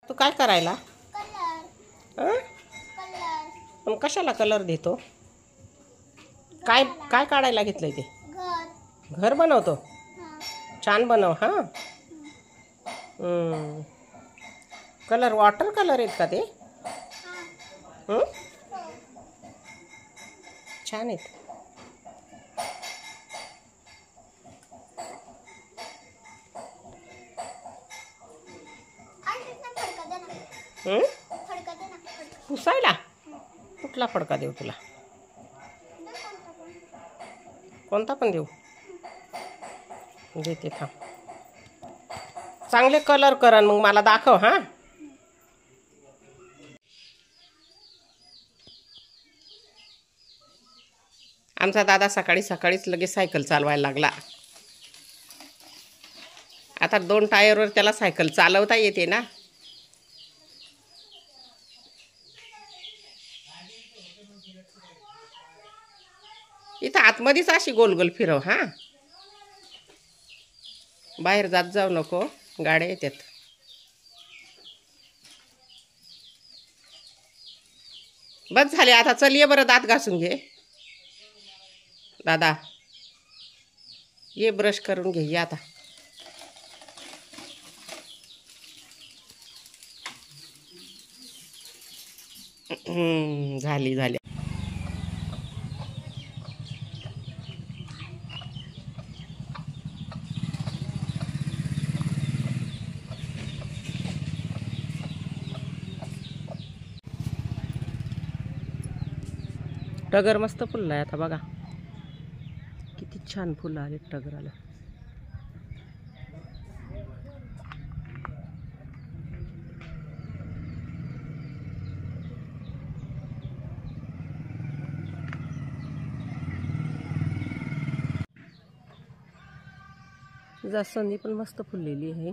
तू काय करायला? कलर. मग कशाला कलर देतो? काय काय काढायला घेतलंय ते? घर. घर बनवतो? हां. छान बनव हा. कलर वॉटर कलर आहेत का ते? हां. छान आहेत. फडका दे ना. फडका. पुसायला कुठला फडका देऊ तुला? कोणता पण देऊ? देते थांब. चांगले कलर कर मग मला दाखव हा. आमचा दादा सकाळी सकाळीच लगेच सायकल चालवायला लागला. आता 2 टायरवर त्याला सायकल चालवता येते ना. इथं आतमध्येच अशी गोल गोल फिरव हा. बाहेर जात जाऊ नको, गाड्या येतात. बस झाले आता. चल ये बरं, दात घासून घे. दादा ये, ब्रश करून घे ये आता. झाली झाली. टगर मस्त फुलला आहे आता बघा. किती छान फुलं आले टगराला. जास्वंदी पण मस्त फुललेली आहे.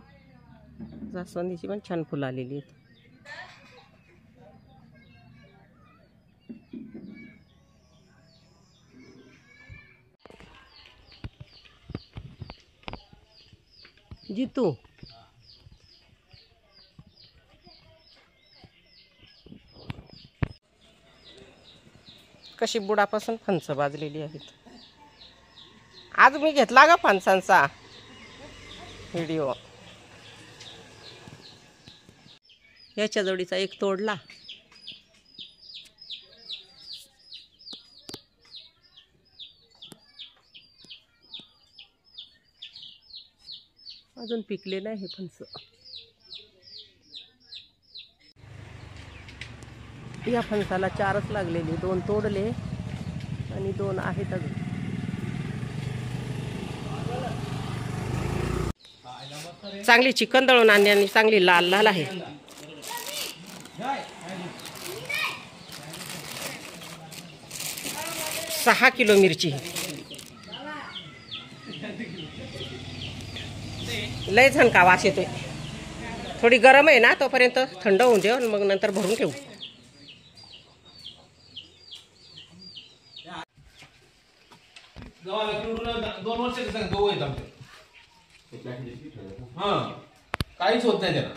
जास्वंदीची पण छान फुलं आलेली आहेत. जितू कशी बुडापासून फणस बाजलेली आहेत. आज मी घेतला ग फणसांचा व्हिडिओ. याच्या जोडीचा एक तोडला. अजून पिकले नाही हे फणस. या फणसाला 4च लागलेले. 2 तोडले आणि 2 आहेत अजून. चांगली चिकन दळून आणली आणि चांगली लाल लाल आहे. सहा किलो मिरची. लय झणका वास येतोय. थोडी गरम आहे ना, तोपर्यंत थंड होऊन दे मग नंतर भरून ठेवू. काहीच होत नाही त्याला.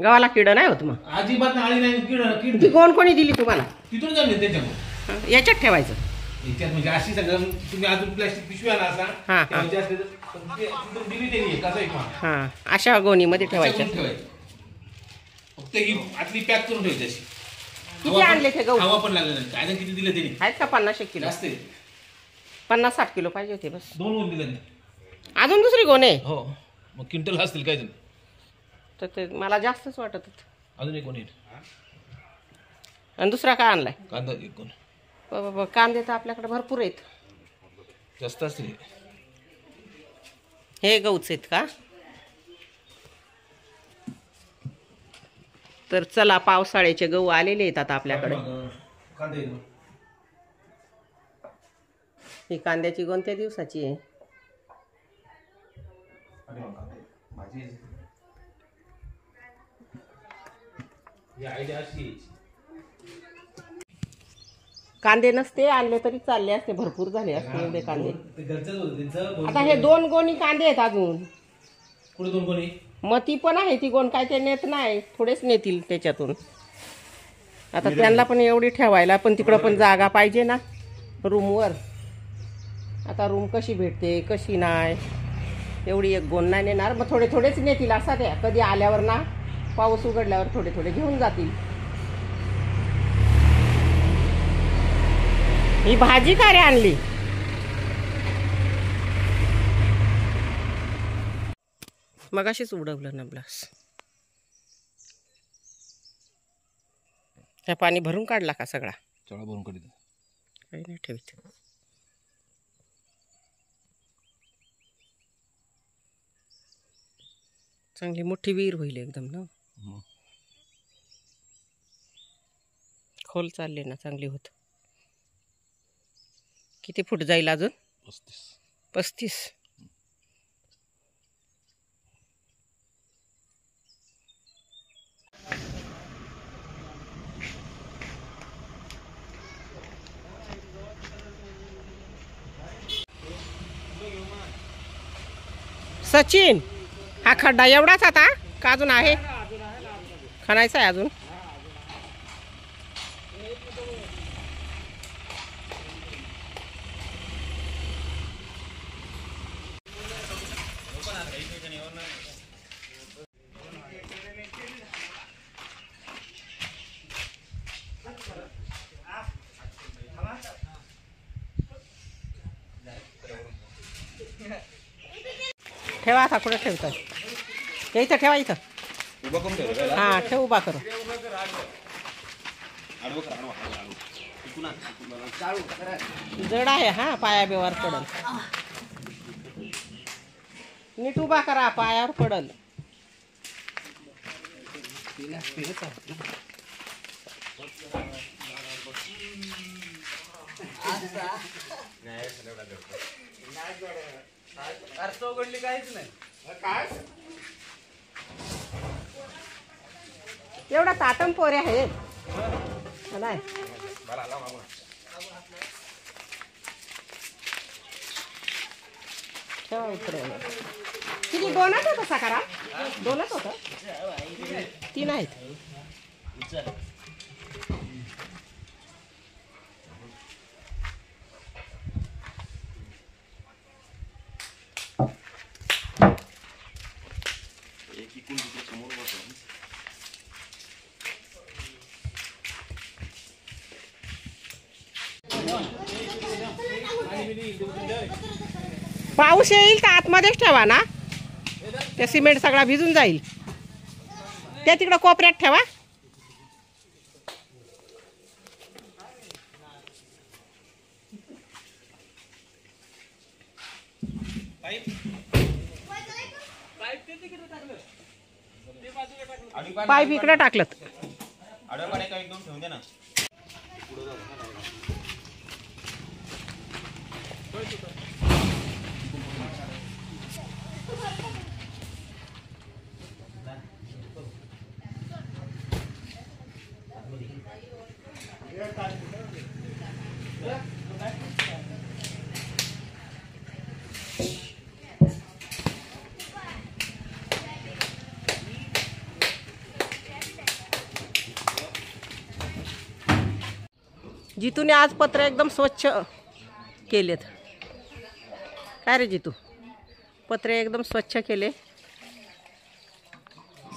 गव्हाला किड नाही होत मग? अजिबात आळी नाही. ती कोणी दिली तुम्हाला? तिथून जमले त्याच्यामुळे. याच्यात ठेवायचं. याच्यात म्हणजे अशी सगळं तुम्ही अजून प्लास्टिक पिशवी आणा असा. दिली त्यांनी कसं हां, अशा गोणीमध्ये ठेवायचं. फक्त ही आतली पॅक करून ठेवायची अशी. किती आणले ते गहू? हवा पण लागले नाही. काय किती दिले त्यांनी? आहेत का 50 किलो? जास्त 50-60 किलो पाहिजे होते बस. 2 गोणी दिले. अजून दुसरी गोणी आहे? हो, मग क्विंटल असतील काय जण. तर ते मला जास्तच वाटत होतं. अजून एक गोणी. आणि दुसरा काय आणलाय? कांदा 1 गोणी. कांदे तर आपल्याकडे भरपूर आहेत. जास्त असतील. हे गहूच आहेत का? तर चला, पावसाळ्याचे गहू आलेले आहेत आता आपल्याकडे. ही कांद्याची कोणत्या दिवसाची आहे? कांदे नसते आणले तरी चालले असते, भरपूर झाले असते एवढे कांदे. आता हे 2 गोणी कांदे आहेत अजून. कुठे 2 गोणी? मग ती पण आहे ती कोण काय ते नेत नाही, थोडेच नेतील त्याच्यातून. आता त्यांना पण एवढी ठेवायला पण तिकडं पण जागा पाहिजे ना रूमवर. आता रूम कशी भेटते कशी नाही, एवढी एक गोण नाही नेणार. मग थोडे थोडेच नेतील असा त्या. कधी आल्यावर ना पाऊस उघडल्यावर थोडे थोडे घेऊन जातील. ही भाजी का रे आणली? मगाशीच उडवलं ना ब्लास. ह्या पाणी भरून काढला का सगळा? सगळा भरून काढित. काही नाही ठेवित. चांगली मोठी विहीर होईल एकदम ना. खोल चालले ना, चांगली होत. किती फूट जाईल अजून? 35. सचिन, हा खड्डा एवढाच आता का अजून आहे? खणायचा आहे अजून. ठेवा आता. कुठे ठेवताय? इथं ठेवा, इथं. उभा करून ठेवलं. हा ठेव, उभा करू. जड आहे हा, पाया बिवार पडल. नीट उभा करा, पायावर पडल. एवढा ताटम पोरे आहेत नाही. ठेवा इकडे. किती? 2च होतं साकारा? 2च होतं? 3 आहेत. पाऊस येईल तर आतमध्येच ठेवा ना, ते सिमेंट सगळा भिजून जाईल. ते तिकडं कोपऱ्यात ठेवा. पाईप इकडे टाकलं. जितूने आज पत्र एकदम स्वच्छ केलेत. काय रे जितू? पत्रे एकदम स्वच्छ केले,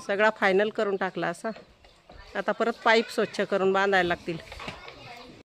सगळा फायनल करून टाकला असा. आता परत पाईप स्वच्छ करून बांधायला लागतील.